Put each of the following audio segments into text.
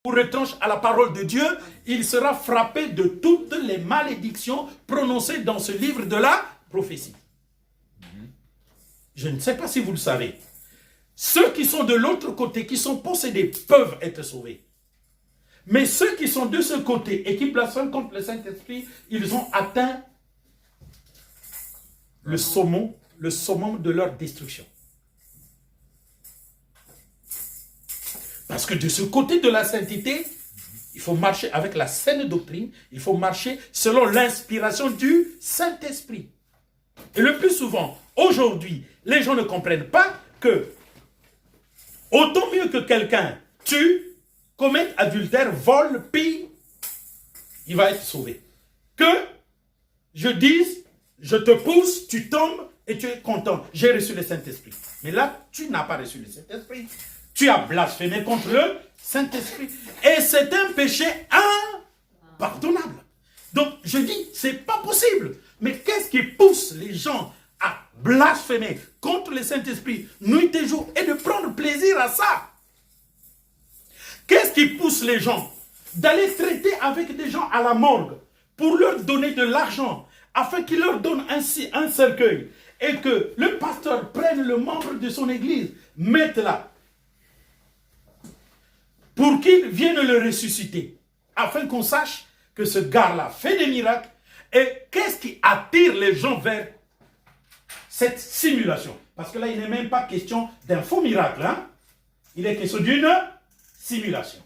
ou retranche à la parole de Dieu, il sera frappé de toutes les malédictions prononcées dans ce livre de la prophétie. Je ne sais pas si vous le savez. Ceux qui sont de l'autre côté, qui sont possédés, peuvent être sauvés. Mais ceux qui sont de ce côté et qui blasphèment contre le Saint-Esprit, ils ont atteint le summum de leur destruction. Parce que de ce côté de la sainteté, il faut marcher avec la saine doctrine, il faut marcher selon l'inspiration du Saint-Esprit. Et le plus souvent, aujourd'hui, les gens ne comprennent pas que autant mieux que quelqu'un tue, commette adultère, vole, pille, il va être sauvé. Que je dise, je te pousse, tu tombes et tu es content. J'ai reçu le Saint-Esprit. Mais là, tu n'as pas reçu le Saint-Esprit. Tu as blasphémé contre le Saint-Esprit. Et c'est un péché impardonnable. Donc, je dis, c'est pas possible. Mais qu'est-ce qui pousse les gens à blasphémer contre le Saint-Esprit nuit et jour et de prendre plaisir à ça? Qu'est-ce qui pousse les gens d'aller traiter avec des gens à la morgue pour leur donner de l'argent afin qu'ils leur donnent ainsi un cercueil et que le pasteur prenne le membre de son église, mette là pour qu'il vienne le ressusciter afin qu'on sache que ce gars-là fait des miracles. Et qu'est-ce qui attire les gens vers cette simulation? Parce que là, il n'est même pas question d'un faux miracle. Hein? Il est question d'une simulation.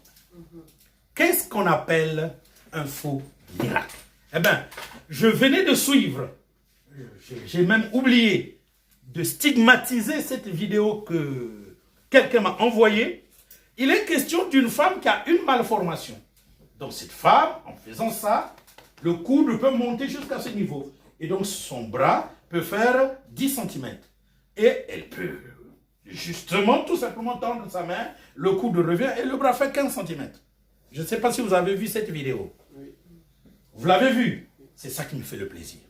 Qu'est-ce qu'on appelle un faux miracle? Eh bien, je venais de suivre, j'ai même oublié de stigmatiser cette vidéo que quelqu'un m'a envoyée. Il est question d'une femme qui a une malformation. Donc cette femme, en faisant ça, le coude peut monter jusqu'à ce niveau. Et donc son bras peut faire 10 cm. Et elle peut justement, tout simplement tendre sa main, le coude revient et le bras fait 15 cm. Je ne sais pas si vous avez vu cette vidéo. Oui. Vous l'avez vu? C'est ça qui me fait le plaisir.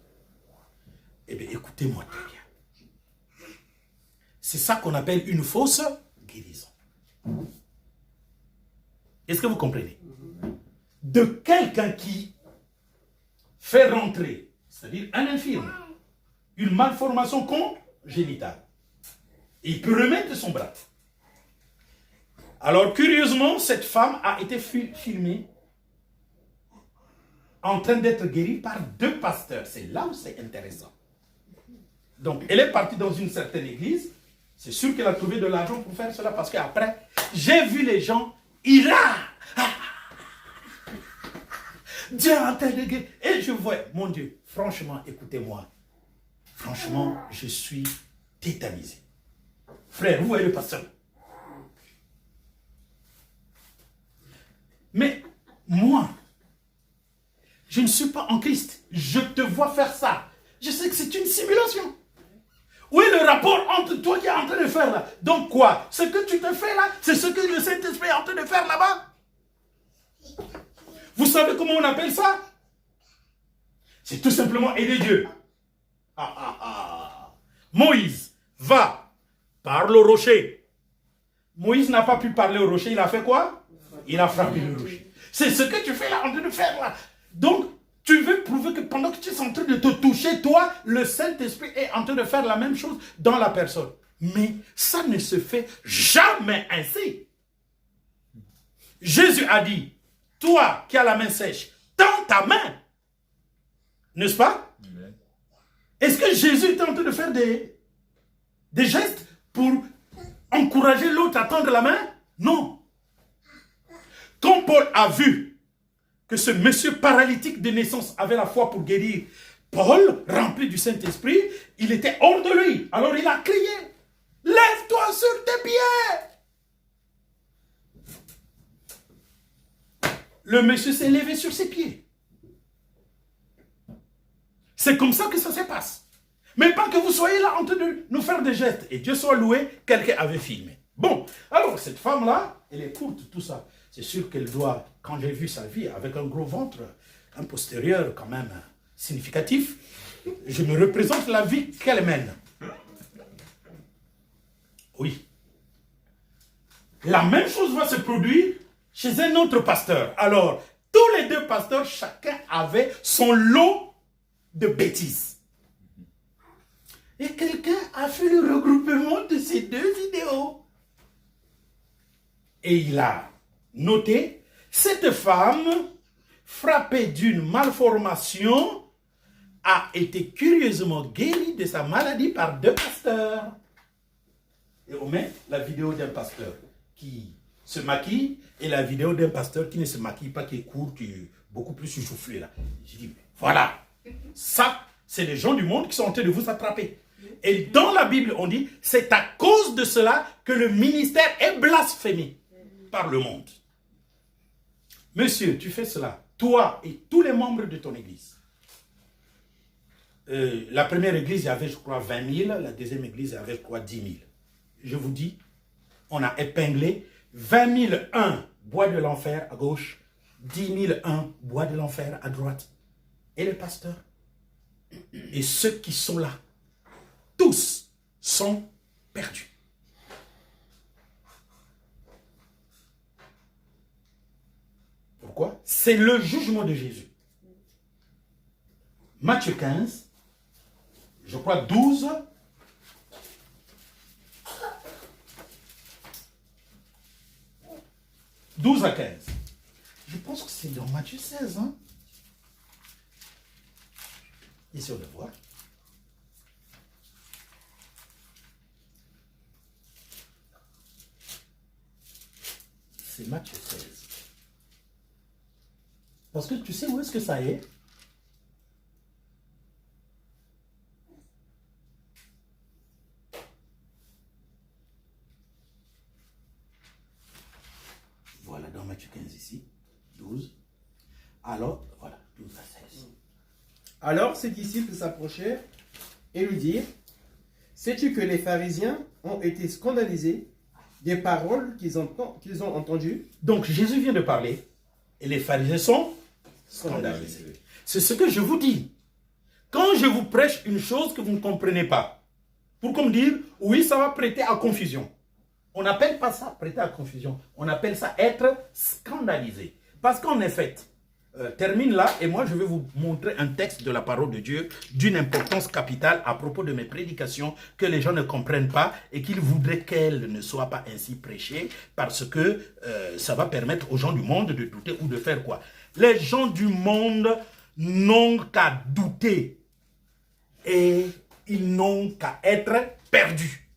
Eh bien, écoutez-moi très bien. C'est ça qu'on appelle une fausse guérison. Est-ce que vous comprenez? De quelqu'un qui fait rentrer, c'est-à-dire un infirme, une malformation congénitale. Et il peut remettre son bras. Alors, curieusement, cette femme a été filmée en train d'être guérie par 2 pasteurs. C'est là où c'est intéressant. Donc, elle est partie dans une certaine église. C'est sûr qu'elle a trouvé de l'argent pour faire cela parce qu'après, j'ai vu les gens, il a Dieu en train de guérir. Et je vois, mon Dieu, franchement, écoutez-moi. Franchement, je suis tétanisé. Frère, vous voyez le pasteur. Mais moi, je ne suis pas en Christ. Je te vois faire ça. Je sais que c'est une simulation. Où est le rapport entre toi qui es en train de faire là? Donc quoi? Ce que tu te fais là, c'est ce que le Saint-Esprit est en train de faire là-bas? Vous savez comment on appelle ça? C'est tout simplement aider Dieu. Moïse va, parle au rocher. Moïse n'a pas pu parler au rocher, il a fait quoi? Il a frappé le rocher. C'est ce que tu fais là, en train de faire là. Donc, tu veux prouver que pendant que tu es en train de te toucher, toi, le Saint-Esprit est en train de faire la même chose dans la personne. Mais ça ne se fait jamais ainsi. Jésus a dit, toi qui as la main sèche, tends ta main. N'est-ce pas? Est-ce que Jésus était en train de faire des gestes pour encourager l'autre à tendre la main? Non. Quand Paul a vu que ce monsieur paralytique de naissance avait la foi pour guérir, Paul, rempli du Saint-Esprit, il était hors de lui. Alors il a crié, lève-toi sur tes pieds. Le monsieur s'est levé sur ses pieds. C'est comme ça que ça se passe. Mais pas que vous soyez là en train de nous faire des gestes. Et Dieu soit loué, quelqu'un avait filmé. Bon, alors cette femme-là, elle est courte, tout ça. C'est sûr qu'elle doit, quand j'ai vu sa vie, avec un gros ventre, un postérieur quand même significatif, je me représente la vie qu'elle mène. Oui. La même chose va se produire chez un autre pasteur. Alors, tous les deux pasteurs, chacun avait son lot de bêtises. Et quelqu'un a fait le regroupement de ces deux vidéos. Et il a noté, cette femme, frappée d'une malformation, a été curieusement guérie de sa maladie par deux pasteurs. Et on met la vidéo d'un pasteur qui se maquille et la vidéo d'un pasteur qui ne se maquille pas, qui est court, qui est beaucoup plus soufflé là. J'ai dit, voilà, ça, c'est les gens du monde qui sont en train de vous attraper. Et dans la Bible, on dit, c'est à cause de cela que le ministère est blasphémé par le monde. Monsieur, tu fais cela, toi et tous les membres de ton église. La première église, il y avait, je crois, 20 000. La deuxième église, il y avait, je crois, 10 000. Je vous dis, on a épinglé 20 001 bois de l'enfer à gauche, 10 001 bois de l'enfer à droite. Et les pasteurs, et ceux qui sont là, tous sont perdus. Pourquoi? C'est le jugement de Jésus. Matthieu 15, je crois 12. « 12 à 15. Je pense que c'est dans Matthieu 16. Hein? Ici, on le voit. C'est Matthieu 16. Parce que tu sais où est-ce que ça est? Voilà, dans Matthieu 15 ici, 12. Alors, voilà, 12 à 16. Alors ses disciples s'approchèrent et lui dirent, sais-tu que les pharisiens ont été scandalisés des paroles qu'ils ont entendues? Donc Jésus vient de parler et les pharisiens sont scandalisés. C'est ce que je vous dis. Quand je vous prêche une chose que vous ne comprenez pas, pour comme dire, oui, ça va prêter à confusion. On n'appelle pas ça prêter à confusion. On appelle ça être scandalisé. Parce qu'en effet, termine là et moi je vais vous montrer un texte de la parole de Dieu d'une importance capitale à propos de mes prédications que les gens ne comprennent pas et qu'ils voudraient qu'elles ne soient pas ainsi prêchées parce que ça va permettre aux gens du monde de douter ou de faire quoi. Les gens du monde n'ont qu'à douter et ils n'ont qu'à être perdus.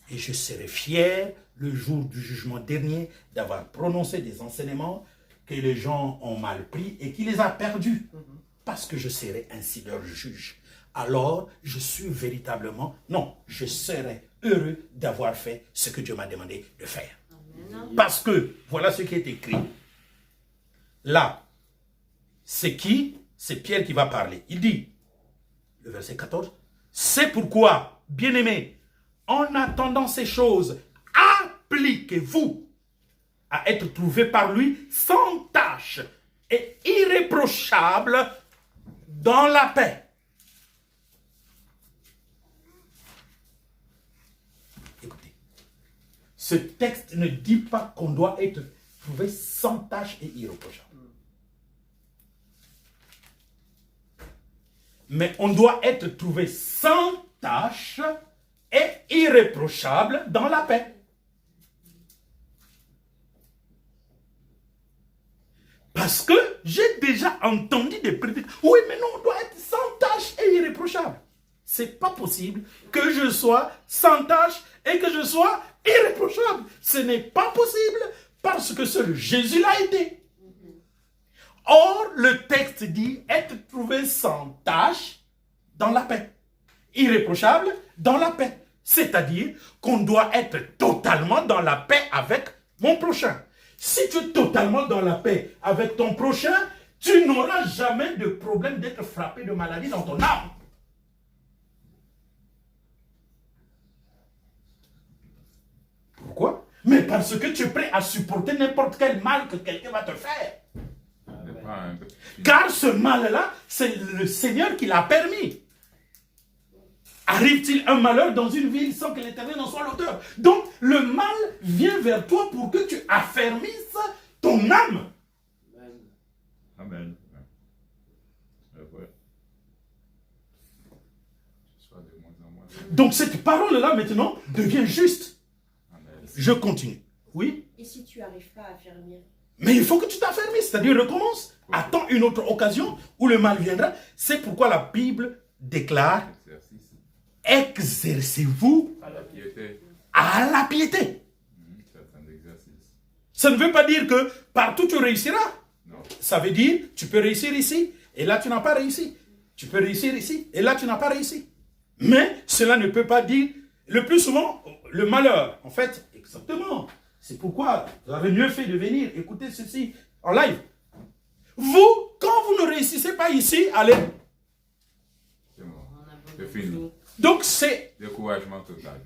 Et je serai fier le jour du jugement dernier d'avoir prononcé des enseignements que les gens ont mal pris et qui les a perdus. Parce que je serai ainsi leur juge. Alors, je suis véritablement, non, je serai heureux d'avoir fait ce que Dieu m'a demandé de faire. Amen. Parce que, voilà ce qui est écrit. Là, c'est qui? C'est Pierre qui va parler. Il dit, le verset 14, c'est pourquoi, bien-aimés, en attendant ces choses, appliquez-vous à être trouvé par lui sans tache et irréprochable dans la paix. Écoutez, ce texte ne dit pas qu'on doit être trouvé sans tache et irréprochable. Mais on doit être trouvé sans tache et irréprochable dans la paix. Parce que j'ai déjà entendu des prédications. Oui, mais non, on doit être sans tache et irréprochable. C'est pas possible que je sois sans tache et que je sois irréprochable. Ce n'est pas possible parce que seul Jésus l'a été. Or, le texte dit être trouvé sans tache dans la paix. Irréprochable dans la paix. C'est-à-dire qu'on doit être totalement dans la paix avec mon prochain. Si tu es totalement dans la paix avec ton prochain, tu n'auras jamais de problème d'être frappé de maladie dans ton âme. Pourquoi? Mais parce que tu es prêt à supporter n'importe quel mal que quelqu'un va te faire. Car ce mal-là, c'est le Seigneur qui l'a permis. arrive-t-il un malheur dans une ville sans que l'Éternel en soit l'auteur? Donc, le mal vient vers toi pour que tu affermisses ton âme. Amen. Ouais. Soit de moins en moins. Donc, cette parole-là, maintenant, devient juste. Amen. Je continue. Oui? Et si tu n'arrives pas à affermir? Mais il faut que tu t'affermisses, c'est-à-dire recommence. Attends une autre occasion où le mal viendra. C'est pourquoi la Bible déclare Exercice. exercez-vous À la piété. à la piété. C'est un exercice. Ça ne veut pas dire que partout tu réussiras. Non. Ça veut dire tu peux réussir ici et là tu n'as pas réussi. Tu peux réussir ici et là tu n'as pas réussi. Mais cela ne peut pas dire le plus souvent le malheur. En fait, exactement. C'est pourquoi vous avez mieux fait de venir écouter ceci en live. Vous, quand vous ne réussissez pas ici, allez. C'est mort. C'est fini. Donc c'est Découragement total.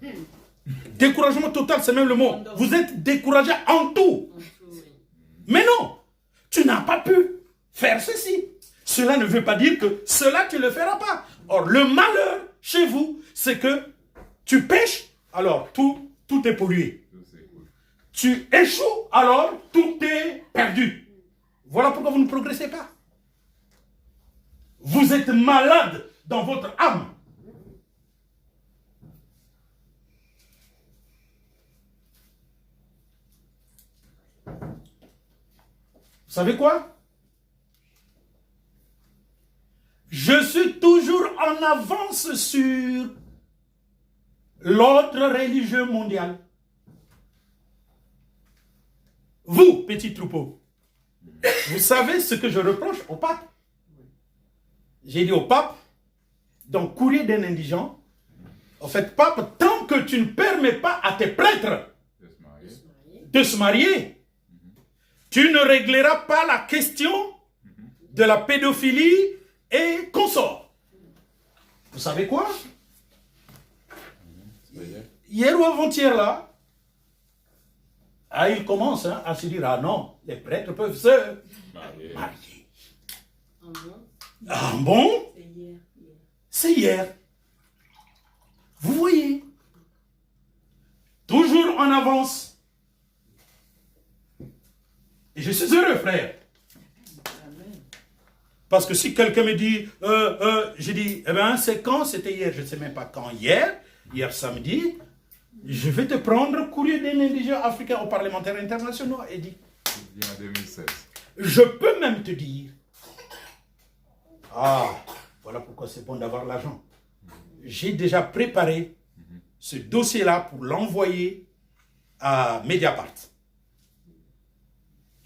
découragement total, c'est même le mot. Vous êtes découragé en tout. Mais non, tu n'as pas pu faire ceci. Cela ne veut pas dire que cela tu ne le feras pas. Or, le malheur chez vous, c'est que tu pêches, alors tout est pollué. Tout c'est cool. Tu échoues, alors tout est perdu. Voilà pourquoi vous ne progressez pas. Vous êtes malade dans votre âme. Vous savez quoi? Je suis toujours en avance sur l'ordre religieux mondial. Vous, petit troupeau, vous savez ce que je reproche au pape? J'ai dit au pape, dans Courrier d'un indigent, en fait, pape, tant que tu ne permets pas à tes prêtres De se marier. de se marier, tu ne régleras pas la question de la pédophilie et consorts. Vous savez quoi? Hier ou avant-hier là, il commence à se dire, ah non, les prêtres peuvent se Marié. marier. Ah bon? Ah bon? C'est hier. C'est hier. Vous voyez? Toujours en avance. Et je suis heureux, frère. Parce que si quelqu'un me dit, je dis, eh bien, c'est quand? C'était hier, je ne sais même pas quand. Hier samedi, je vais te prendre courrier d'un indigent africain aux parlementaires internationaux et dit, Il y a en 2016. je peux même te dire, voilà pourquoi c'est bon d'avoir l'argent. J'ai déjà préparé ce dossier-là pour l'envoyer à Mediapart.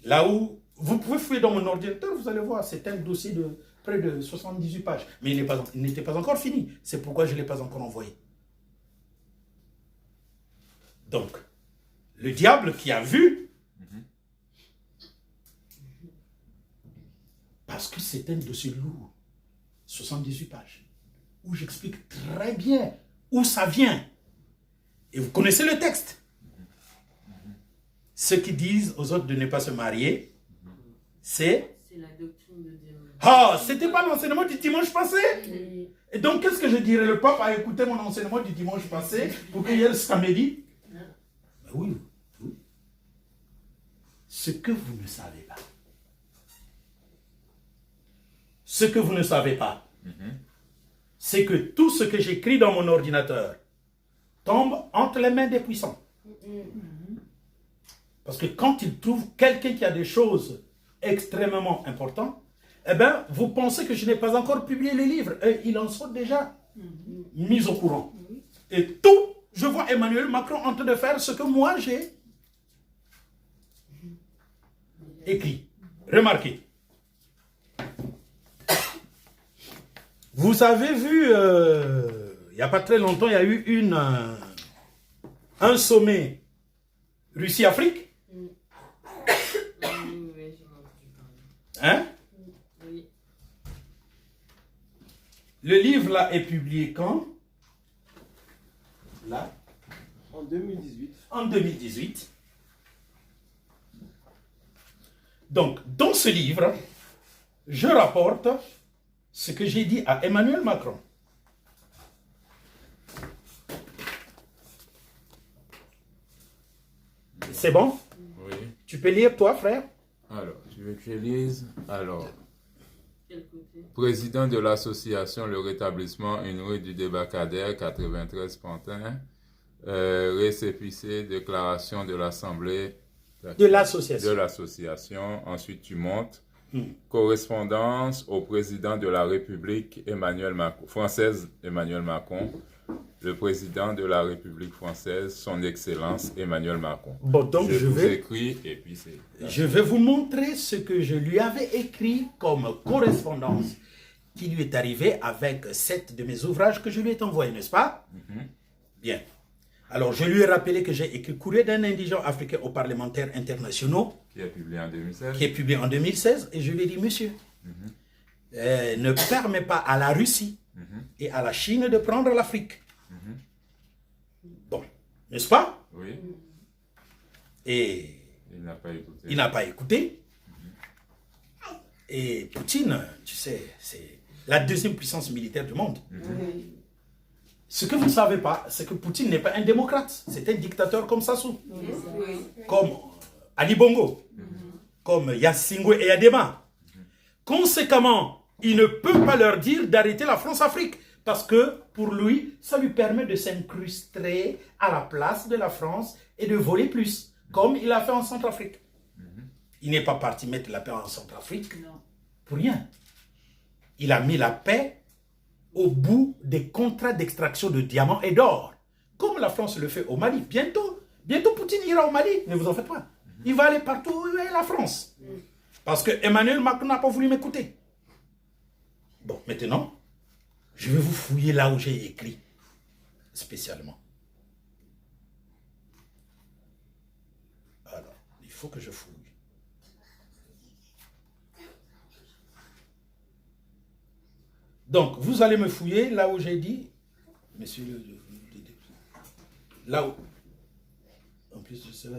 Là où vous pouvez fouiller dans mon ordinateur, vous allez voir, c'est un dossier de près de 78 pages. Mais il n'était pas encore fini. C'est pourquoi je ne l'ai pas encore envoyé. Donc, le diable qui a vu, parce que c'est un dossier lourd, 78 pages, où j'explique très bien où ça vient. Et vous connaissez le texte. Ceux qui disent aux autres de ne pas se marier, c'est... C'est la doctrine de Dieu. C'était pas l'enseignement du dimanche passé? Et donc, qu'est-ce que je dirais? Le pape a écouté mon enseignement du dimanche passé pour que hier samedi. Ben oui. Ce que vous ne savez pas. Ce que vous ne savez pas, c'est que tout ce que j'écris dans mon ordinateur tombe entre les mains des puissants. Parce que quand ils trouvent quelqu'un qui a des choses extrêmement importantes, eh bien, vous pensez que je n'ai pas encore publié les livres. Et ils en sont déjà mis au courant. Et tout, je vois Emmanuel Macron en train de faire ce que moi j'ai écrit. Remarquez. Vous avez vu, il n'y a pas très longtemps, il y a eu un sommet Russie-Afrique. Hein? Oui. Le livre là est publié quand? Là? En 2018. En 2018. Donc, dans ce livre, je rapporte ce que j'ai dit à Emmanuel Macron. C'est bon? Oui. Tu peux lire, toi, frère? Alors, je veux que je lise. Alors, Quel côté? président de l'association Le Rétablissement, une rue du Débarcadère, 93 Pantin. Récépissé, déclaration de l'Assemblée. De l'association. De l'association. Ensuite, tu montes. Correspondance au président de la République française Emmanuel Macron, le président de la République française, son Excellence Emmanuel Macron. Bon, donc je vous écris et puis c'est... Je vais vous montrer ce que je lui avais écrit comme correspondance qui lui est arrivé avec 7 de mes ouvrages que je lui ai envoyés, n'est-ce pas? Bien. Alors, je lui ai rappelé que j'ai écrit Courrier d'un indigent africain aux parlementaires internationaux. Qui est publié en 2016. Qui est publié en 2016. Et je lui ai dit, monsieur, ne permet pas à la Russie et à la Chine de prendre l'Afrique. Bon, n'est-ce pas? Oui. Et il n'a pas écouté. Il n'a pas écouté. Et Poutine, tu sais, c'est la deuxième puissance militaire du monde. Ce que vous ne savez pas, c'est que Poutine n'est pas un démocrate. C'est un dictateur comme Sassou. Comme Ali Bongo. Comme Yassingwe et Adema. Conséquemment, il ne peut pas leur dire d'arrêter la France-Afrique. Parce que, pour lui, ça lui permet de s'incruster à la place de la France et de voler plus. Comme il a fait en Centrafrique. Il n'est pas parti mettre la paix en Centrafrique pour rien. Il a mis la paix au bout des contrats d'extraction de diamants et d'or. Comme la France le fait au Mali. Bientôt Poutine ira au Mali. Ne vous en faites pas. Il va aller partout où est la France. Parce que Emmanuel Macron n'a pas voulu m'écouter. Bon, maintenant, je vais vous fouiller là où j'ai écrit. Spécialement. Alors, il faut que je fouille. Donc, vous allez me fouiller là où j'ai dit, monsieur là où, en plus de cela,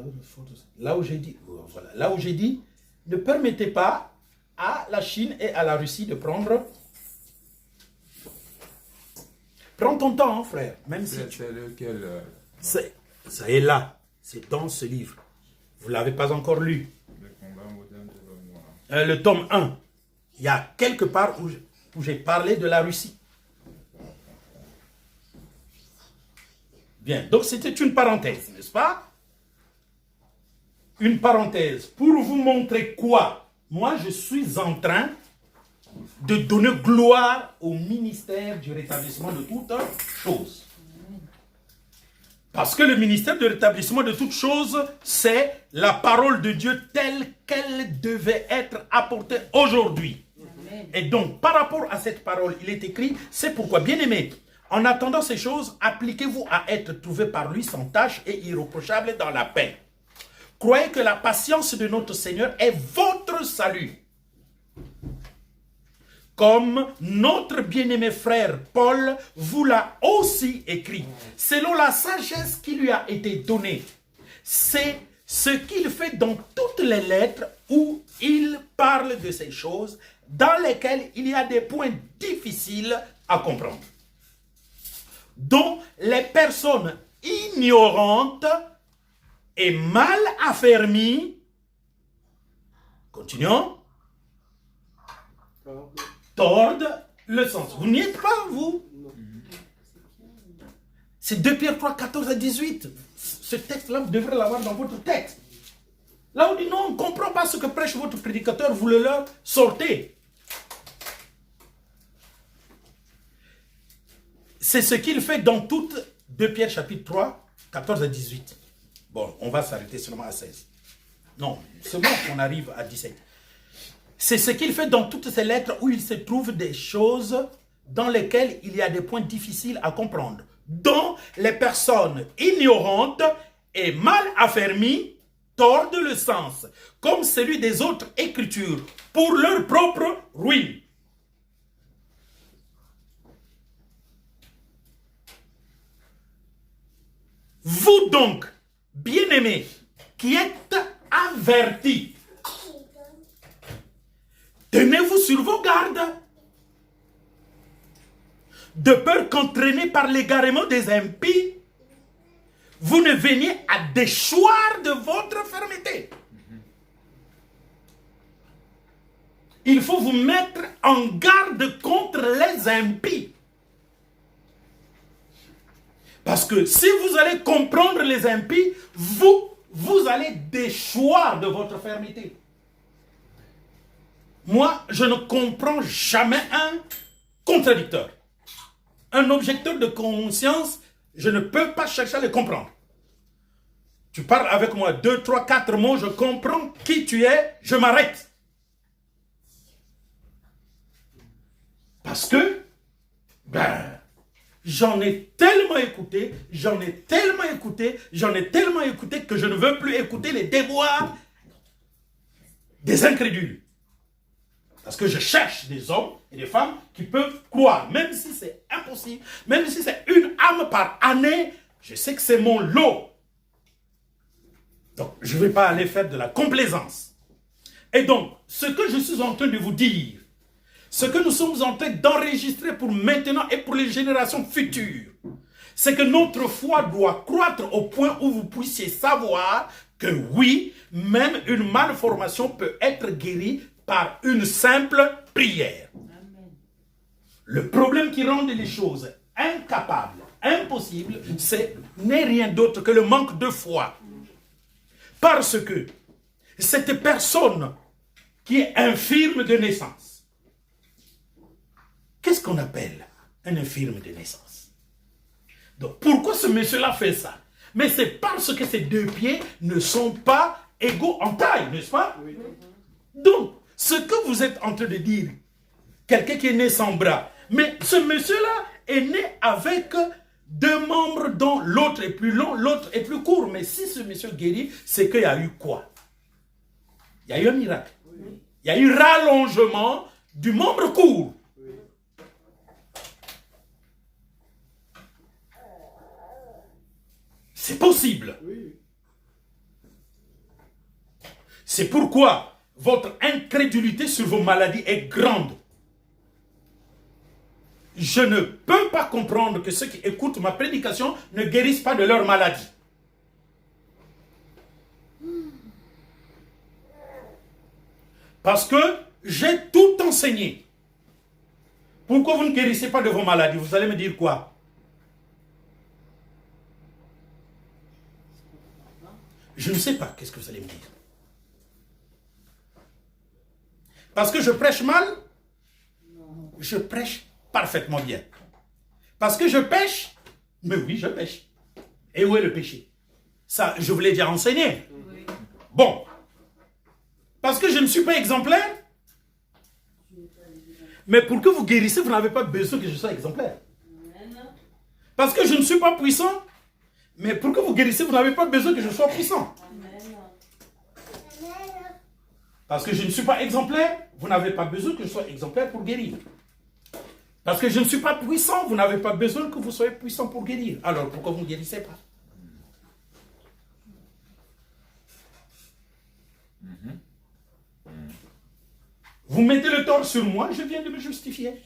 là où j'ai dit, voilà, là où j'ai dit, ne permettez pas à la Chine et à la Russie de prendre. Prends ton temps, hein, frère, même si c'est lequel ça est là, c'est dans ce livre. Vous ne l'avez pas encore lu. Le combat moderne de l'homme noir. Le tome 1. Il y a quelque part où j'ai parlé de la Russie. Bien, donc c'était une parenthèse, n'est-ce pas? Une parenthèse pour vous montrer quoi? Moi, je suis en train de donner gloire au ministère du rétablissement de toutes choses. Parce que le ministère du rétablissement de toutes choses, c'est la parole de Dieu telle qu'elle devait être apportée aujourd'hui. Et donc, par rapport à cette parole, il est écrit, c'est pourquoi, bien-aimés, en attendant ces choses, appliquez-vous à être trouvés par lui sans tache et irréprochable dans la paix. Croyez que la patience de notre Seigneur est votre salut. Comme notre bien-aimé frère Paul vous l'a aussi écrit, selon la sagesse qui lui a été donnée. C'est ce qu'il fait dans toutes les lettres où il parle de ces choses dans lesquelles il y a des points difficiles à comprendre, dont les personnes ignorantes et mal affermies, continuons, tordent le sens. Vous n'y êtes pas, vous? C'est 2 Pierre 3, 14 à 18. Ce texte-là, vous devrez l'avoir dans votre texte. Là, on dit non, on ne comprend pas ce que prêche votre prédicateur, vous le leur sortez. C'est ce qu'il fait dans toute 2 Pierre chapitre 3, 14 à 18. Bon, on va s'arrêter seulement à 16. Non, c'est bon qu'on arrive à 17. C'est ce qu'il fait dans toutes ces lettres où il se trouve des choses dans lesquelles il y a des points difficiles à comprendre, dont les personnes ignorantes et mal affermies tordent le sens, comme celui des autres écritures, pour leur propre ruine. Vous donc, bien-aimés, qui êtes avertis, tenez-vous sur vos gardes, de peur qu'entraînés par l'égarement des impies, vous ne veniez à déchoir de votre fermeté. Il faut vous mettre en garde contre les impies. Parce que si vous allez comprendre les impies, vous allez déchoir de votre fermeté. Moi, je ne comprends jamais un contradicteur. Un objecteur de conscience, je ne peux pas chercher à le comprendre. Tu parles avec moi 2, 3, 4 mots, je comprends qui tu es, je m'arrête. Parce que, j'en ai tellement écouté que je ne veux plus écouter les déboires des incrédules. Parce que je cherche des hommes et des femmes qui peuvent croire, même si c'est impossible, même si c'est une âme par année, je sais que c'est mon lot. Donc, je ne vais pas aller faire de la complaisance. Et donc, ce que je suis en train de vous dire, ce que nous sommes en train d'enregistrer pour maintenant et pour les générations futures, c'est que notre foi doit croître au point où vous puissiez savoir que oui, même une malformation peut être guérie par une simple prière. Amen. Le problème qui rend les choses incapables, impossibles, n'est rien d'autre que le manque de foi. Parce que cette personne qui est infirme de naissance, qu'est-ce qu'on appelle un infirme de naissance? Donc pourquoi ce monsieur-là fait ça? Mais c'est parce que ses 2 pieds ne sont pas égaux en taille, n'est-ce pas? Oui. Donc, ce que vous êtes en train de dire, quelqu'un qui est né sans bras, mais ce monsieur-là est né avec 2 membres dont l'autre est plus long, l'autre est plus court. Mais si ce monsieur guérit, c'est qu'il y a eu quoi? Il y a eu un miracle. Oui. Il y a eu rallongement du membre court. Oui. C'est possible. Oui. C'est pourquoi votre incrédulité sur vos maladies est grande. Je ne peux pas comprendre que ceux qui écoutent ma prédication ne guérissent pas de leur maladie. Parce que j'ai tout enseigné. Pourquoi vous ne guérissez pas de vos maladies? Vous allez me dire quoi? Je ne sais pas. Qu'est-ce que vous allez me dire? Parce que je prêche mal? Je prêche parfaitement bien. Parce que je pêche? Mais oui, je pêche. Et où est le péché? Ça, je vous l'ai déjà enseigné. Oui. Bon. Parce que je ne suis pas exemplaire? Mais pour que vous guérissez, vous n'avez pas besoin que je sois exemplaire. Parce que je ne suis pas puissant? Mais pour que vous guérissez, vous n'avez pas besoin que je sois puissant. Parce que je ne suis pas exemplaire, vous n'avez pas besoin que je sois exemplaire pour guérir. Parce que je ne suis pas puissant, vous n'avez pas besoin que vous soyez puissant pour guérir. Alors pourquoi vous ne guérissez pas? Vous mettez le tort sur moi, je viens de me justifier.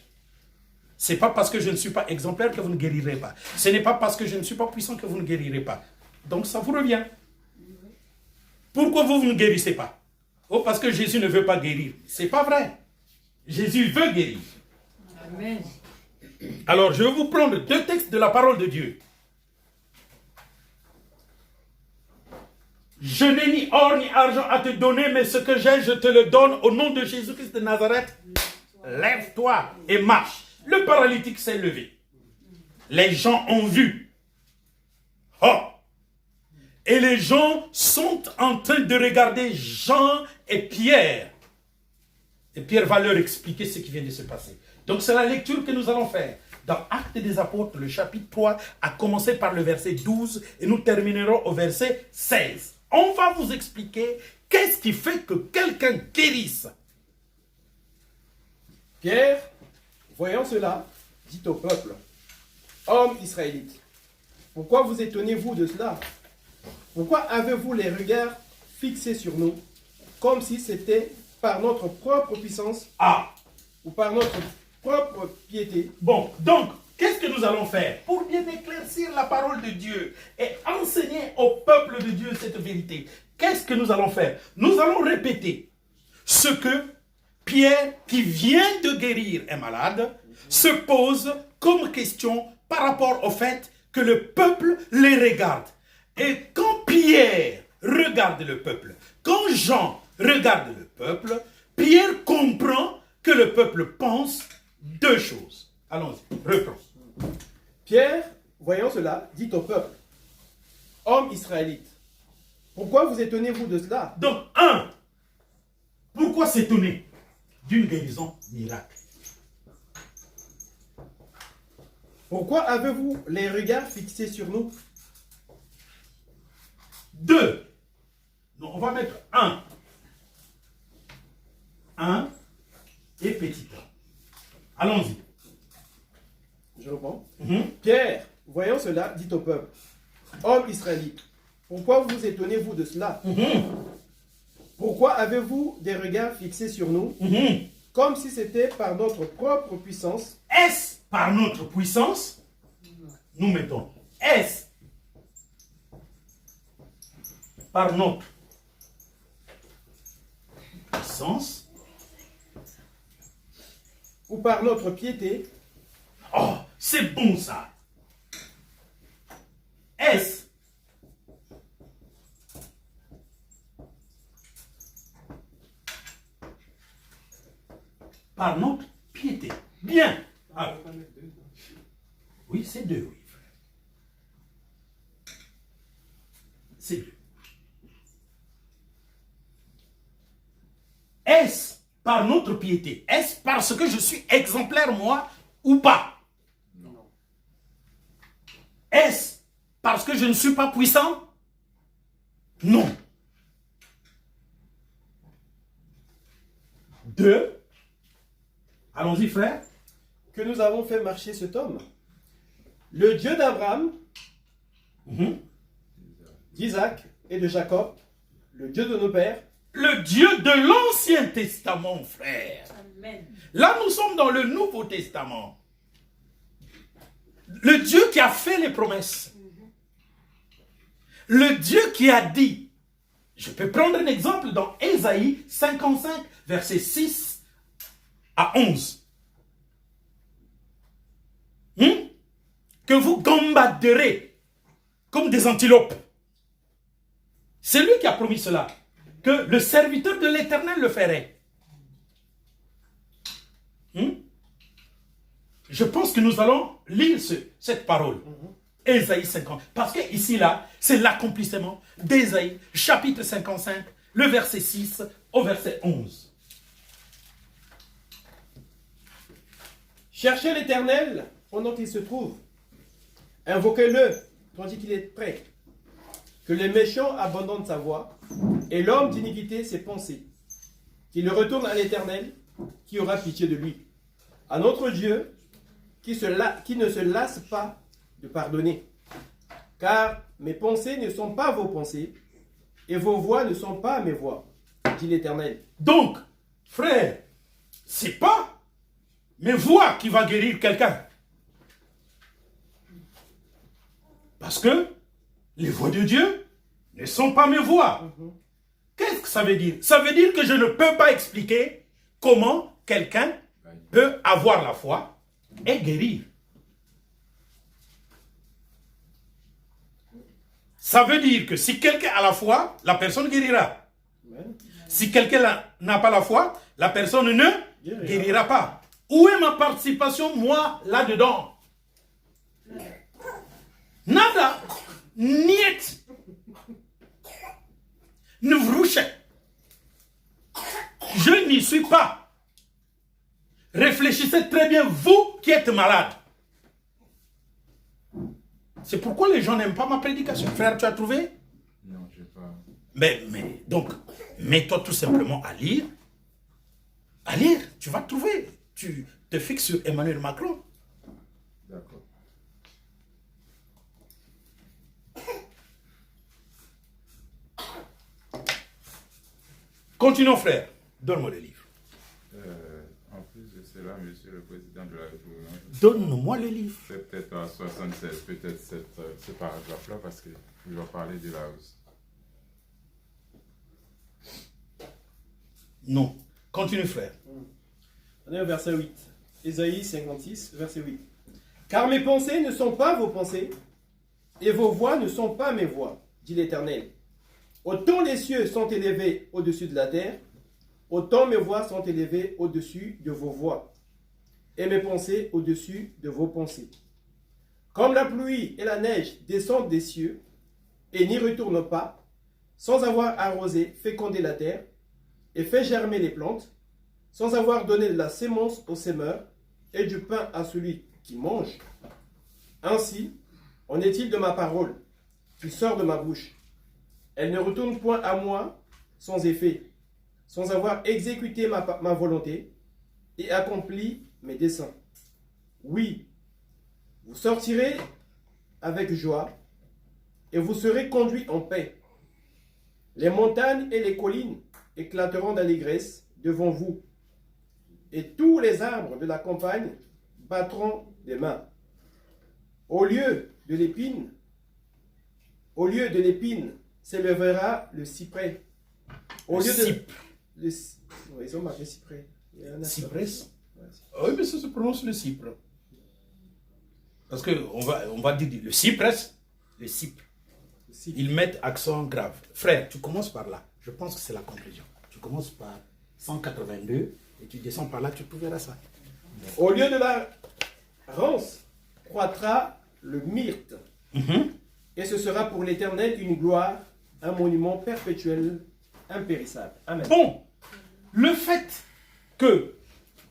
Ce n'est pas parce que je ne suis pas exemplaire que vous ne guérirez pas. Ce n'est pas parce que je ne suis pas puissant que vous ne guérirez pas. Donc ça vous revient. Pourquoi vous ne guérissez pas? Oh, parce que Jésus ne veut pas guérir. Ce n'est pas vrai. Jésus veut guérir. Amen. Alors, je vais vous prendre 2 textes de la parole de Dieu. Je n'ai ni or ni argent à te donner, mais ce que j'ai, je te le donne au nom de Jésus-Christ de Nazareth. Lève-toi et marche. Le paralytique s'est levé. Les gens ont vu. Oh! Et les gens sont en train de regarder Jean et Pierre. Et Pierre va leur expliquer ce qui vient de se passer. Donc c'est la lecture que nous allons faire. Dans Actes des Apôtres, le chapitre 3, à commencer par le verset 12, et nous terminerons au verset 16. On va vous expliquer qu'est-ce qui fait que quelqu'un guérisse. Pierre, voyant cela, dit au peuple, hommes israélites, pourquoi vous étonnez-vous de cela? Pourquoi avez-vous les regards fixés sur nous, comme si c'était par notre propre puissance ou par notre propre piété? Bon, donc, qu'est-ce que nous allons faire pour bien éclaircir la parole de Dieu et enseigner au peuple de Dieu cette vérité? Qu'est-ce que nous allons faire? Nous allons répéter ce que Pierre, qui vient de guérir un malade, se pose comme question par rapport au fait que le peuple les regarde. Et quand Pierre regarde le peuple, quand Jean regarde le peuple, Pierre comprend que le peuple pense deux choses. Allons-y, reprends. Pierre, voyant cela, dit au peuple, hommes israélites, pourquoi vous étonnez-vous de cela? Donc, un, pourquoi s'étonner d'une guérison miracle? Pourquoi avez-vous les regards fixés sur nous? Deux, donc on va mettre un et petit un. Allons-y. Je reprends. Mhm. Pierre, voyant cela, dit au peuple, hommes israélites, pourquoi vous étonnez-vous de cela? Pourquoi avez-vous des regards fixés sur nous, comme si c'était par notre propre puissance? Est-ce par notre puissance? Nous mettons est-ce par notre puissance Ou par notre piété? Oh, c'est bon ça. Est-ce par notre piété? Bien. Ah. Oui, c'est deux, oui. C'est deux. Est-ce par notre piété? Est-ce parce que je suis exemplaire, moi, ou pas? Non. Est-ce parce que je ne suis pas puissant? Non. Deux. Allons-y, frère. Que nous avons fait marcher cet homme? Le Dieu d'Abraham, d'Isaac et de Jacob, le Dieu de nos pères, Le Dieu de l'Ancien Testament, frère. Amen. Là, nous sommes dans le Nouveau Testament. Le Dieu qui a fait les promesses. Le Dieu qui a dit. Je peux prendre un exemple dans Ésaïe 55, versets 6 à 11. Que vous gambaderez comme des antilopes. C'est lui qui a promis cela. Que le serviteur de l'Éternel le ferait. Je pense que nous allons lire cette parole. Ésaïe 50. Parce que ici, là, c'est l'accomplissement d'Ésaïe, chapitre 55, le verset 6 au verset 11. cherchez l'Éternel pendant qu'il se trouve. Invoquez-le tandis qu'il est prêt. Que les méchants abandonnent sa voie et l'homme d'iniquité ses pensées. Qu'il retourne à l'Éternel qui aura pitié de lui. À notre Dieu qui ne se lasse pas de pardonner. Car mes pensées ne sont pas vos pensées et vos voix ne sont pas mes voix, dit l'Éternel. Donc, frère, c'est pas mes voix qui va guérir quelqu'un. Parce que les voix de Dieu ne sont pas mes voix. Qu'est-ce que ça veut dire? Ça veut dire que je ne peux pas expliquer comment quelqu'un peut avoir la foi et guérir. Ça veut dire que si quelqu'un a la foi, la personne guérira. Amen. Si quelqu'un n'a pas la foi, la personne ne guérira pas. Où est ma participation, moi, là-dedans? Nada. Niet. Ne vrouchez. Je n'y suis pas. Réfléchissez très bien, vous qui êtes malade. C'est pourquoi les gens n'aiment pas ma prédication. Frère, tu as trouvé? Non, je n'ai pas. Mais donc, mets-toi tout simplement à lire. À lire, tu vas trouver. Tu te fixes sur Emmanuel Macron. D'accord. Continuons, frère. Donne-moi le livre. En plus de cela, là, monsieur le président de la République. Donne-moi le livre. C'est peut-être à 76, peut-être ce paragraphe-là, parce qu'il va parler de la Russie. Non. Continue, frère. On est au verset 8. Ésaïe 56, verset 8. Car mes pensées ne sont pas vos pensées, et vos voix ne sont pas mes voix, dit l'Éternel. Autant les cieux sont élevés au-dessus de la terre, autant mes voix sont élevées au-dessus de vos voix, et mes pensées au-dessus de vos pensées. Comme la pluie et la neige descendent des cieux, et n'y retournent pas, sans avoir arrosé, fécondé la terre, et fait germer les plantes, sans avoir donné de la sémence au semeur, et du pain à celui qui mange. Ainsi, en est-il de ma parole, qui sort de ma bouche. Elle ne retourne point à moi sans effet, sans avoir exécuté ma volonté et accompli mes desseins. Oui, vous sortirez avec joie et vous serez conduits en paix. Les montagnes et les collines éclateront d'allégresse devant vous, et tous les arbres de la campagne battront des mains. Au lieu de l'épine s'élèvera le cyprès. Au lieu de... Ils ont marqué cyprès. Cyprès. Oui, mais ça se prononce le cypre. Parce qu'on va dire le cyprès, le cypre. Ils mettent accent grave. Frère, tu commences par là. Je pense que c'est la conclusion. Tu commences par 182 et tu descends par là, tu verras ça. Au lieu de la rance, croîtra le myrte. Et ce sera pour l'Éternel une gloire, un monument perpétuel, impérissable. Amen. Bon, le fait que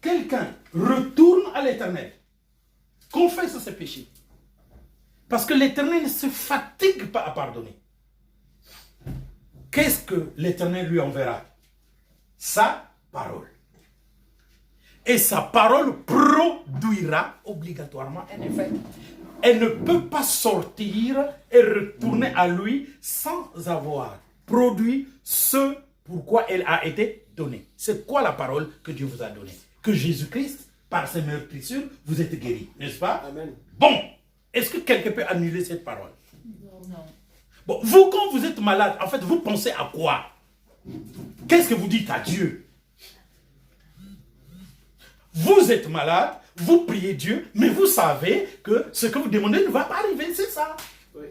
quelqu'un retourne à l'Éternel, confesse ses péchés, parce que l'Éternel ne se fatigue pas à pardonner. Qu'est-ce que l'Éternel lui enverra? Sa parole. Et sa parole produira obligatoirement un effet. Elle ne peut pas sortir et retourner à lui sans avoir produit ce pourquoi elle a été donnée. C'est quoi la parole que Dieu vous a donnée? Que Jésus-Christ, par ses meurtrissures, vous êtes guéri, n'est-ce pas? Amen. Bon, est-ce que quelqu'un peut annuler cette parole? Non. Bon, vous, quand vous êtes malade, en fait, vous pensez à quoi? Qu'est-ce que vous dites à Dieu? Vous êtes malade, vous priez Dieu, mais vous savez que ce que vous demandez ne va pas arriver, c'est ça. Oui.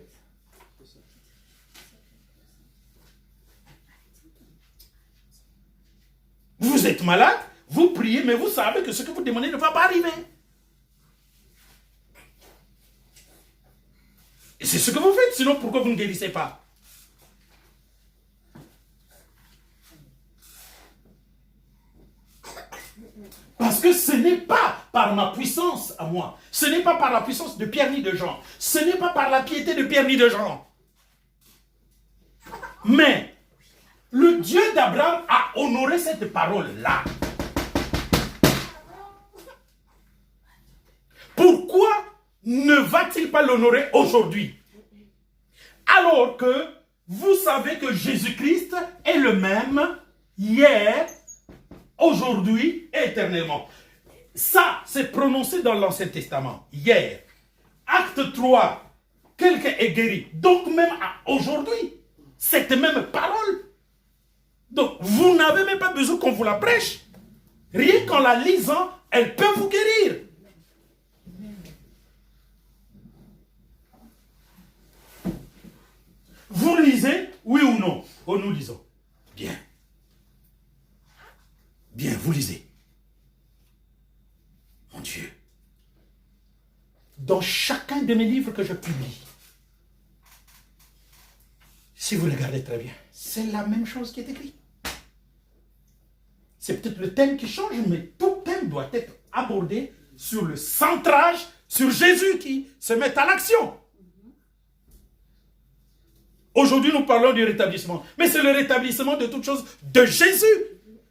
Vous êtes malade, vous priez, mais vous savez que ce que vous demandez ne va pas arriver. Et c'est ce que vous faites, sinon pourquoi vous ne guérissez pas? Parce que ce n'est pas par ma puissance à moi, ce n'est pas par la puissance de Pierre ni de Jean, ce n'est pas par la piété de Pierre ni de Jean. Mais le Dieu d'Abraham a honoré cette parole-là. Pourquoi ne va-t-il pas l'honorer aujourd'hui? Alors que vous savez que Jésus-Christ est le même hier, aujourd'hui et éternellement. Ça, c'est prononcé dans l'Ancien Testament, hier. Acte 3, quelqu'un est guéri. Donc même à aujourd'hui, cette même parole. Donc vous n'avez même pas besoin qu'on vous la prêche. Rien qu'en la lisant, elle peut vous guérir. Vous lisez, oui ou non? Oh, nous lisons. Bien. Bien, vous lisez. Mon Dieu. Dans chacun de mes livres que je publie, si vous regardez très bien, c'est la même chose qui est écrite. C'est peut-être le thème qui change, mais tout thème doit être abordé sur le centrage, sur Jésus qui se met à l'action. Aujourd'hui, nous parlons du rétablissement. Mais c'est le rétablissement de toutes choses de Jésus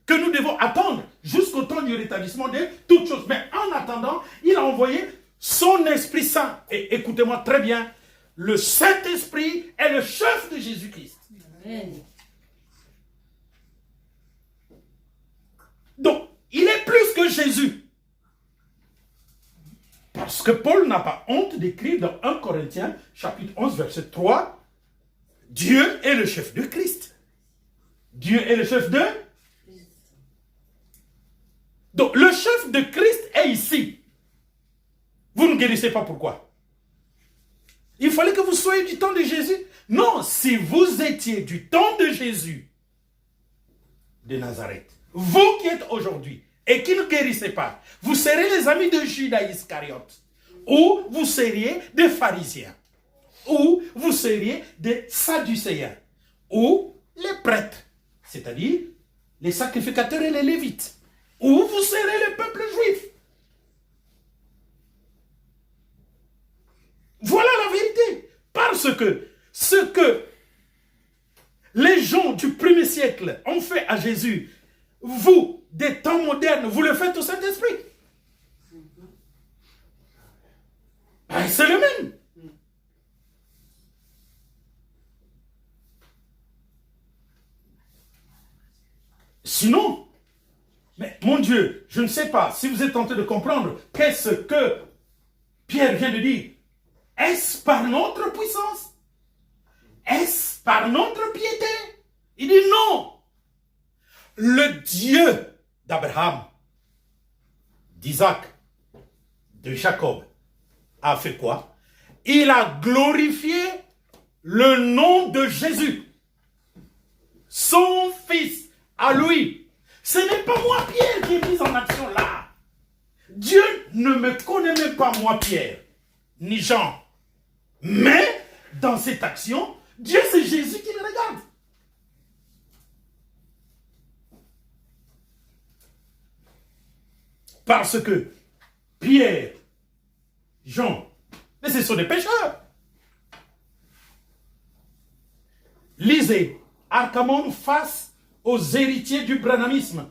que nous devons attendre jusqu'au temps du rétablissement de toutes choses. Mais en attendant, il a envoyé son Esprit Saint. Et écoutez-moi très bien, le Saint-Esprit est le chef de Jésus-Christ. Amen. Donc, il est plus que Jésus. Parce que Paul n'a pas honte d'écrire dans 1 Corinthiens, chapitre 11, verset 3, Dieu est le chef de Christ. Dieu est le chef de... Donc, le chef de Christ est ici. Vous ne guérissez pas pourquoi? Il fallait que vous soyez du temps de Jésus. Non, si vous étiez du temps de Jésus de Nazareth, vous qui êtes aujourd'hui et qui ne guérissez pas, vous serez les amis de Judas Iscariote, ou vous seriez des pharisiens, ou vous seriez des sadducéens, ou les prêtres, c'est-à-dire les sacrificateurs et les lévites, ou vous serez le peuple juif. Voilà la vérité. Parce que ce que les gens du premier siècle ont fait à Jésus, vous, des temps modernes, vous le faites au Saint-Esprit. Ben, c'est le même. Sinon, mais mon Dieu, je ne sais pas si vous êtes tenté de comprendre qu'est-ce que Pierre vient de dire. Est-ce par notre puissance? Est-ce par notre piété? Il dit non. Le Dieu d'Abraham, d'Isaac, de Jacob a fait quoi? Il a glorifié le nom de Jésus, son fils, à lui. Ce n'est pas moi, Pierre, qui est mis en action là. Dieu ne me connaît même pas, moi, Pierre, ni Jean. Mais, dans cette action, Dieu, c'est Jésus qui le regarde. Parce que Pierre, Jean, mais ce sont des pécheurs. Lisez Archamon face aux héritiers du branhamisme.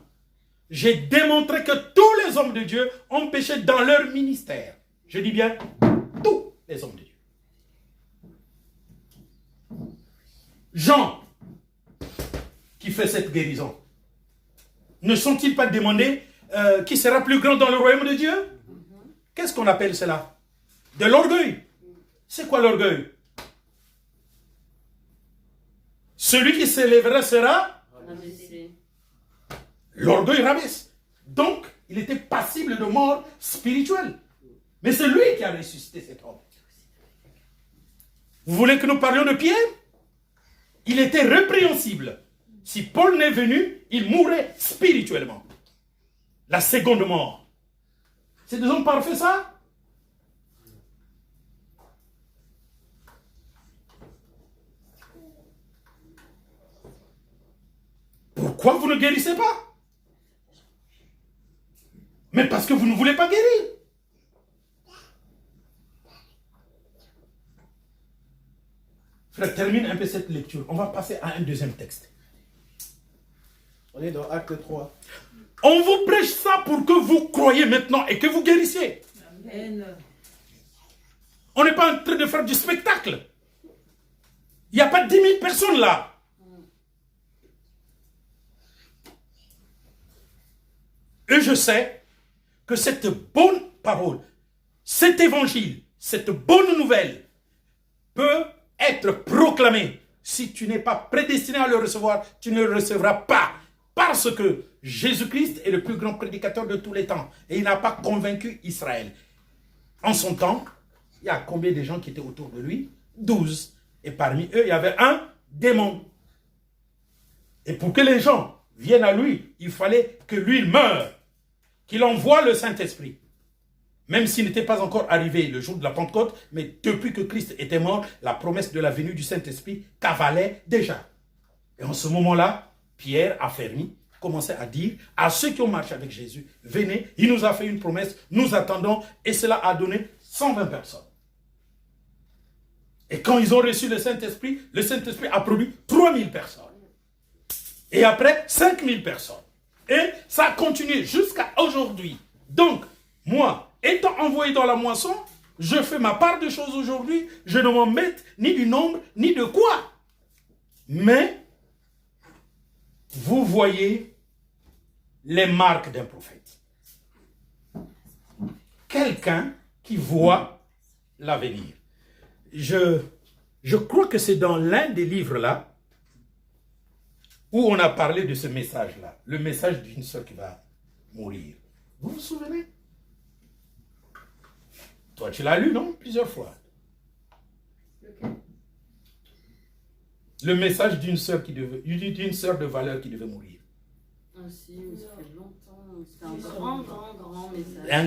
J'ai démontré que tous les hommes de Dieu ont péché dans leur ministère. Je dis bien, tous les hommes de Dieu. Jean, qui fait cette guérison, ne sont-ils pas demandés qui sera plus grand dans le royaume de Dieu? Qu'est-ce qu'on appelle cela? De l'orgueil. C'est quoi l'orgueil? Celui qui s'élèvera sera Rabaissé. l'orgueil rabaisse. Donc, il était passible de mort spirituelle. Mais c'est lui qui a ressuscité cet homme. Vous voulez que nous parlions de Pierre? Il était répréhensible. Si Paul n'est venu, il mourrait spirituellement. La seconde mort. C'est des hommes parfaits, ça? Pourquoi vous ne guérissez pas? Mais parce que vous ne voulez pas guérir. Frère, termine un peu cette lecture. On va passer à un deuxième texte. On est dans Acte 3. On vous prêche ça pour que vous croyiez maintenant et que vous guérissiez. Amen. On n'est pas en train de faire du spectacle. Il n'y a pas 10 000 personnes là. Et je sais que cette bonne parole, cet évangile, cette bonne nouvelle peut être proclamée. Si tu n'es pas prédestiné à le recevoir, tu ne le recevras pas. Parce que Jésus-Christ est le plus grand prédicateur de tous les temps. Et il n'a pas convaincu Israël. En son temps, il y a combien de gens qui étaient autour de lui? 12. Et parmi eux, il y avait un démon. Et pour que les gens viennent à lui, il fallait que lui meure. Qu'il envoie le Saint-Esprit. Même s'il n'était pas encore arrivé le jour de la Pentecôte, mais depuis que Christ était mort, la promesse de la venue du Saint-Esprit cavalait déjà. Et en ce moment-là, Pierre a commençait à dire à ceux qui ont marché avec Jésus, venez, il nous a fait une promesse, nous attendons, et cela a donné 120 personnes. Et quand ils ont reçu le Saint-Esprit a produit 3000 personnes. Et après, 5000 personnes. Et ça a continué jusqu'à aujourd'hui. Donc, moi, étant envoyé dans la moisson, je fais ma part de choses aujourd'hui, je ne m'en mette ni du nombre, ni de quoi. Mais, vous voyez les marques d'un prophète. Quelqu'un qui voit l'avenir. Je crois que c'est dans l'un des livres là où on a parlé de ce message-là, le message d'une sœur qui va mourir. Vous vous souvenez? Toi, tu l'as lu, non? Plusieurs fois. Lequel? Le message d'une sœur de valeur qui devait mourir. Ah si, mais ça fait longtemps. C'était un grand message. Un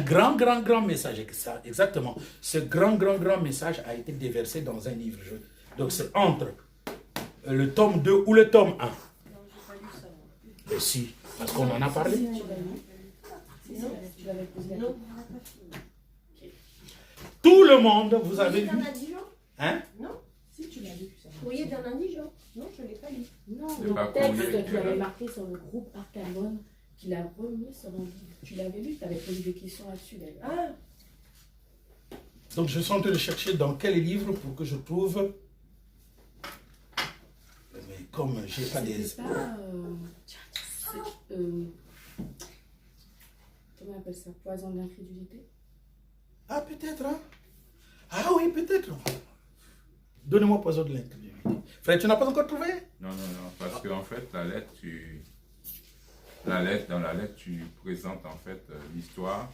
grand message, exactement. Ce grand message a été déversé dans un livre. Donc c'est entre le tome 2 ou le tome 1. Non, j'ai pas lu ça. Et si, parce qu'on en a parlé. Tu l'avais posé la Non. Tout le monde, vous avez Courrier vu. d'un indigent? Hein? Non. Si, tu l'as lu, ça. Courrier d'un indigent? Non, je ne l'ai pas lu. Non, C'est pas le texte courrier, que tu avais voilà. marqué sur le groupe Arcamon, qu'il a remis sur un livre. Tu l'avais lu, tu avais posé des questions là-dessus d'ailleurs. Ah. Donc je suis en train de chercher dans quel livre pour que je trouve. Mais comme j'ai pas des. C'est pas. Comment on appelle ça? Poison de l'incrédulité? Ah, peut-être, hein? Ah oui, peut-être. Donnez-moi poison de l'incrédulité. Frère, tu n'as pas encore trouvé? Non, parce que en fait, dans la lettre, tu présentes en fait l'histoire,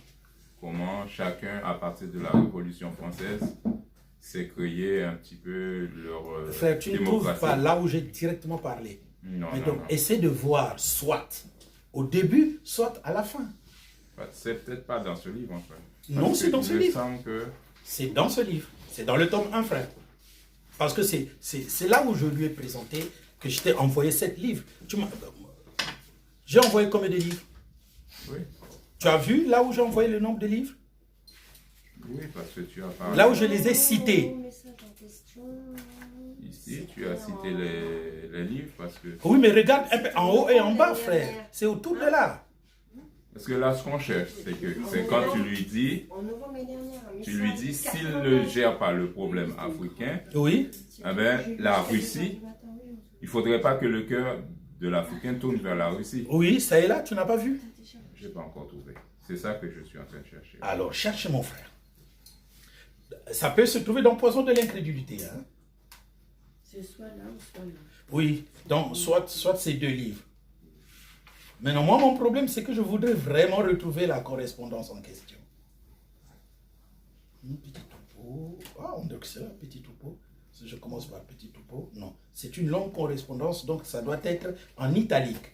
comment chacun, à partir de la Révolution française, s'est créé un petit peu leur Frère, tu ne trouves démocratie. pas là où j'ai directement parlé. Non, Mais non, donc, non. essaie de voir soit au début, soit à la fin. C'est peut-être pas dans ce livre en fait. Non, Parce c'est que dans ce il me livre. semble que C'est dans ce livre. C'est dans le tome 1, frère. Parce que c'est là où je lui ai présenté que je t'ai envoyé 7 livres. J'ai envoyé combien de livres? oui, Tu as vu là où j'ai envoyé le nombre de livres? oui, parce que tu as parlé. Là où je les ai cités. Message en question. Ici, tu as cité les livres parce que Oui, mais regarde un peu en haut et en bas, frère. C'est autour de là. parce que là, ce qu'on cherche, c'est quand tu lui dis, En novembre l'année dernière, un tu lui message dis s'il 80. ne gère pas le problème africain, Oui. eh ben, la Russie, il faudrait pas que le cœur de l'Africain tourne vers la Russie. Oui, ça est là, tu n'as pas vu? Je n'ai pas encore trouvé. C'est ça que je suis en train de chercher. Alors, cherche mon frère. Ça peut se trouver dans Poison de l'incrédulité. Hein? C'est soit là ou soit là. Oui, donc soit ces 2 livres. Maintenant, moi, mon problème, c'est que je voudrais vraiment retrouver la correspondance en question. Petit topo. Ah, on dit que c'est un petit topo. Si je commence par petit topo, non. C'est une longue correspondance, donc ça doit être en italique.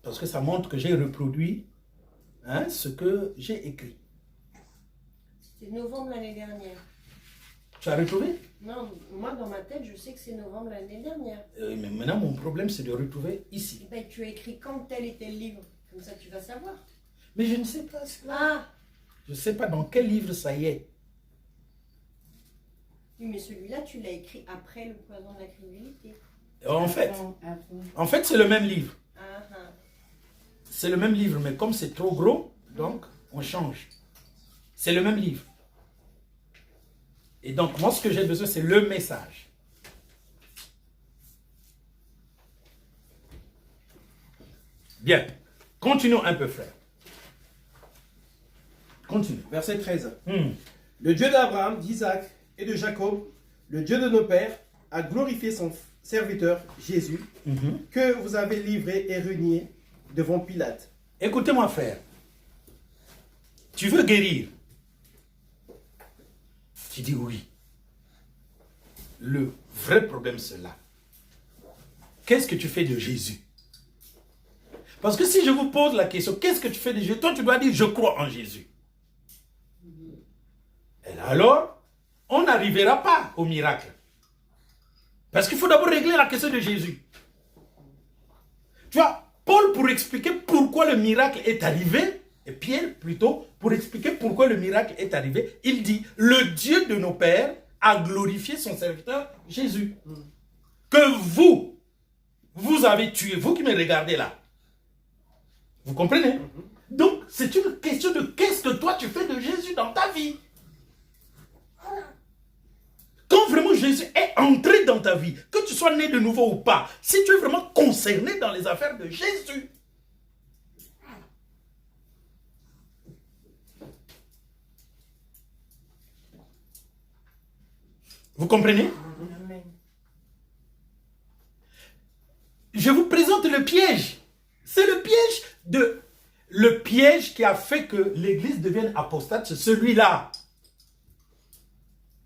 Parce que ça montre que j'ai reproduit ce que j'ai écrit. C'était novembre l'année dernière. Tu as retrouvé? Non, moi dans ma tête, je sais que c'est novembre l'année dernière. Mais maintenant, mon problème, c'est de retrouver ici. Eh ben, tu as écrit quand tel et tel livre. Comme ça, tu vas savoir. Mais je ne sais pas cela. Ah, Je ne sais pas dans quel livre ça y est. oui, mais celui-là, tu l'as écrit après le poison de la crédulité. En fait, c'est le même livre. Ah, ah. C'est le même livre, mais comme c'est trop gros, donc on change. C'est le même livre. Et donc, moi, ce que j'ai besoin, c'est le message. Bien. Continuons un peu, frère. Continue. Verset 13. Hmm. Le Dieu d'Abraham, d'Isaac et de Jacob, le Dieu de nos pères, a glorifié son serviteur Jésus, Mhm. que vous avez livré et renié devant Pilate. Écoutez-moi, frère. Tu veux guérir? Tu dis oui. Le vrai problème, c'est là. Qu'est-ce que tu fais de Jésus? Parce que si je vous pose la question, qu'est-ce que tu fais de Jésus? Toi, tu dois dire, je crois en Jésus. Et là, alors, on n'arrivera pas au miracle. Parce qu'il faut d'abord régler la question de Jésus. Tu vois, Paul, pour expliquer pourquoi le miracle est arrivé, et Pierre plutôt, pour expliquer pourquoi le miracle est arrivé, il dit, le Dieu de nos pères a glorifié son serviteur Jésus. Que vous avez tué, vous qui me regardez là. Vous comprenez? Donc, c'est une question de qu'est-ce que toi tu fais de Jésus dans ta vie. Quand vraiment Jésus est entré dans ta vie, que tu sois né de nouveau ou pas, si tu es vraiment concerné dans les affaires de Jésus, Vous comprenez? Je vous présente le piège. C'est le piège qui a fait que l'église devienne apostate, c'est celui-là.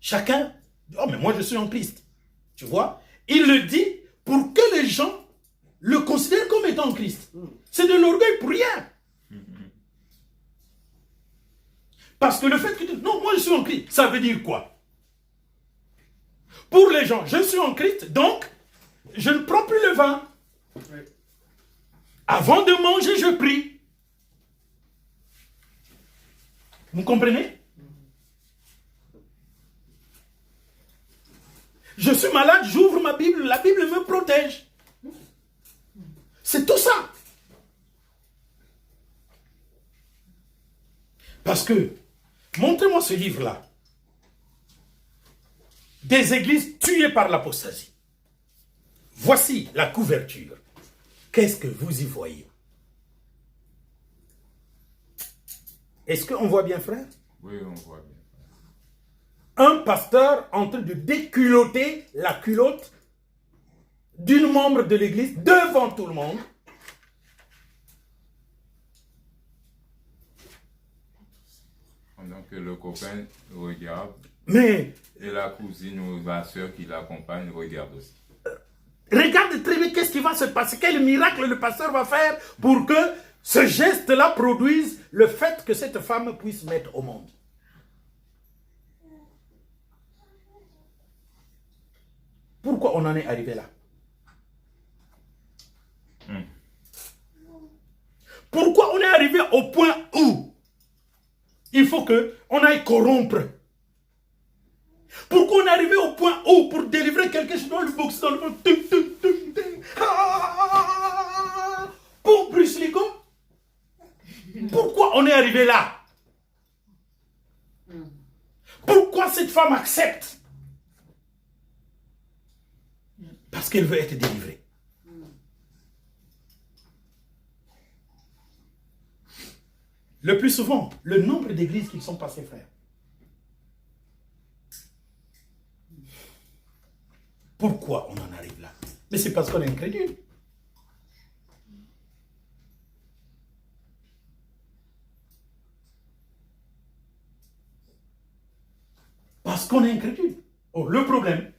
Chacun, oh mais moi je suis en Christ. Tu vois? Il le dit pour que les gens le considèrent comme étant en Christ. C'est de l'orgueil pour rien. Parce que le fait que tu dis, non, moi je suis en Christ, ça veut dire quoi? Pour les gens, je suis en Christ, donc je ne prends plus le vin. Avant de manger, je prie. Vous comprenez? Je suis malade, j'ouvre ma Bible, la Bible me protège. C'est tout ça. Parce que, montrez-moi ce livre-là. Des églises tuées par l'apostasie. Voici la couverture. Qu'est-ce que vous y voyez? Est-ce qu'on voit bien, frère? Oui, on voit bien. Un pasteur en train de déculotter la culotte d'une membre de l'église devant tout le monde. Pendant que le copain regarde, Mais et la cousine ou la soeur qui l'accompagne regarde aussi. regarde très bien qu'est-ce qui va se passer, quel miracle le pasteur va faire pour que ce geste-là produise le fait que cette femme puisse mettre au monde. Pourquoi on en est arrivé là? Pourquoi on est arrivé au point où il faut qu'on aille corrompre? Pourquoi on est arrivé au point où, pour délivrer quelque chose dans le box, dans le monde, pour Bruce Ligo? Pourquoi on est arrivé là? Pourquoi cette femme accepte? Parce qu'elle veut être délivrée. Le plus souvent, le nombre d'églises qui sont passées, frère. Pourquoi on en arrive là? Mais c'est parce qu'on est incrédule. Parce qu'on est incrédule. Oh, le problème,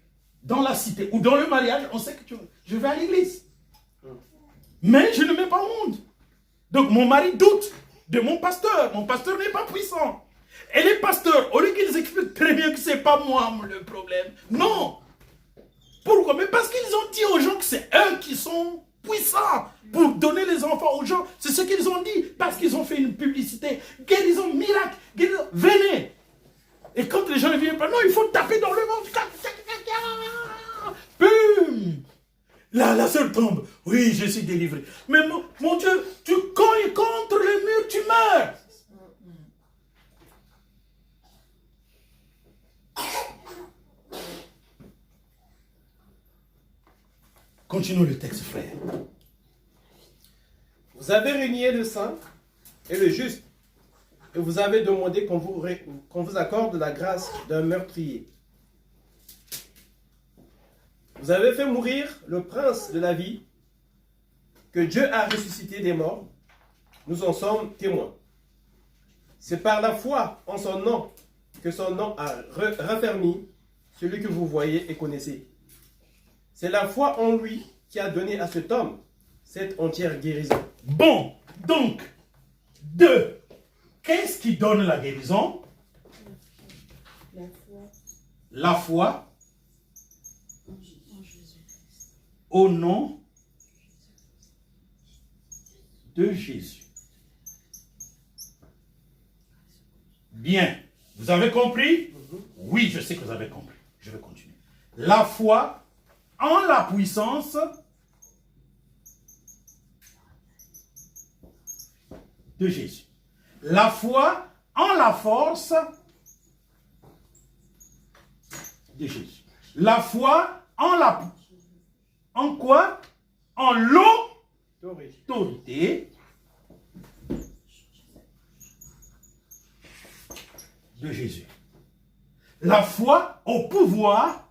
dans la cité ou dans le mariage, on sait que je vais à l'église. Mais je ne mets pas au monde. Donc mon mari doute de mon pasteur. Mon pasteur n'est pas puissant. Et les pasteurs, au lieu qu'ils expliquent très bien que ce n'est pas moi le problème. Non. Pourquoi? Mais parce qu'ils ont dit aux gens que c'est eux qui sont puissants pour donner les enfants aux gens. C'est ce qu'ils ont dit. Parce qu'ils ont fait une publicité. Guérison, miracle, guérison. Venez. Et quand les gens ne viennent pas, non, il faut taper dans le ventre. Bum! Là, la sœur tombe. Oui, je suis délivré. Mais mon Dieu, tu cognes contre le mur, tu meurs. Continuons le texte, frère. Vous avez renié le saint et le juste, et vous avez demandé qu'on vous accorde la grâce d'un meurtrier. Vous avez fait mourir le prince de la vie, que Dieu a ressuscité des morts. Nous en sommes témoins. C'est par la foi en son nom que son nom a raffermi celui que vous voyez et connaissez. C'est la foi en lui qui a donné à cet homme cette entière guérison. Bon, donc, qu'est-ce qui donne la guérison? La foi La foi en Jésus. au nom de Jésus. Bien. Vous avez compris? Oui, je sais que vous avez compris. Je vais continuer. La foi en la puissance de Jésus. La foi en la force de Jésus. La foi en quoi? En l'autorité de Jésus. la foi au pouvoir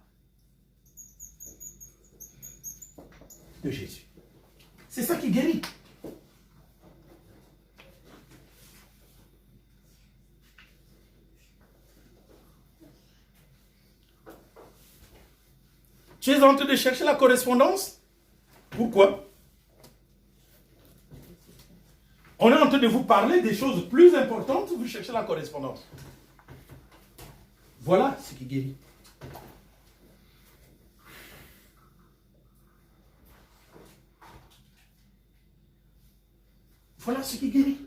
de Jésus. C'est ça qui guérit. Tu es en train de chercher la correspondance? Pourquoi? On est en train de vous parler des choses plus importantes, vous cherchez la correspondance. Voilà ce qui guérit. Voilà ce qui guérit.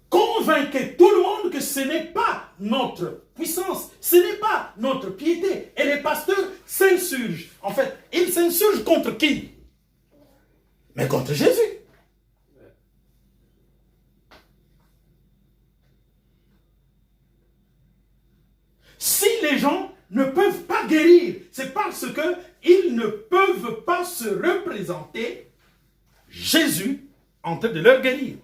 Convainquez tout le monde que ce n'est pas notre puissance, ce n'est pas notre piété. Et les pasteurs s'insurgent. En fait, ils s'insurgent contre qui? Mais contre Jésus. Si les gens ne peuvent pas guérir, c'est parce qu'ils ne peuvent pas se représenter Jésus en train de leur guérir.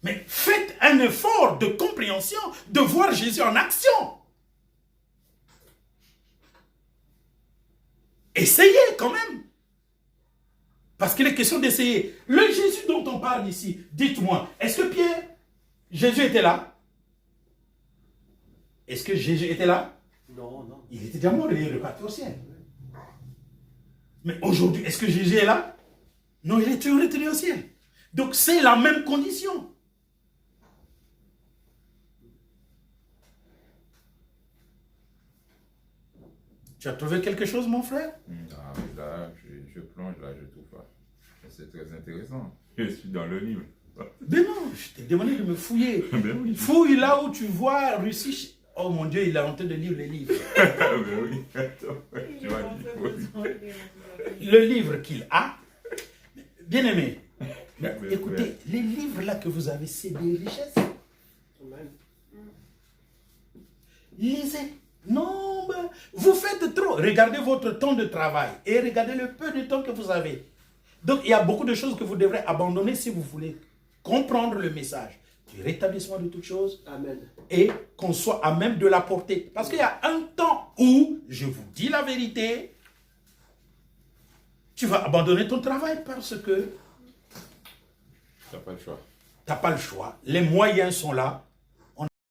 Mais faites un effort de compréhension, de voir Jésus en action. Essayez quand même. Parce qu'il est question d'essayer. Le Jésus dont on parle ici, dites-moi, est-ce que Jésus était là? Est-ce que Jésus était là? Non, non. Il était déjà mort, il est reparti au ciel. Mais aujourd'hui, est-ce que Jésus est là? Non, il est toujours retourné au ciel. Donc c'est la même condition. Tu as trouvé quelque chose, mon frère? Ah, là, je plonge, là, je trouve pas. C'est très intéressant. Je suis dans le livre. Mais non, je t'ai demandé de me fouiller. Ben oui. Fouille là où tu vois Russie. Oh mon Dieu, il est en train de lire les livres. Ben oui. Attends, tu m'as dit, oui. Le livre qu'il a, bien aimé. Ben, Écoutez, les livres là que vous avez, c'est des richesses. Amen. Lisez. Non, ben, vous faites trop. Regardez votre temps de travail et regardez le peu de temps que vous avez. Donc, il y a beaucoup de choses que vous devrez abandonner si vous voulez comprendre le message du rétablissement de toutes choses. Amen. Et qu'on soit à même de la porter. Parce qu'il y a un temps où, je vous dis la vérité, tu vas abandonner ton travail parce que t'as pas le choix. tu n'as pas le choix. Les moyens sont là.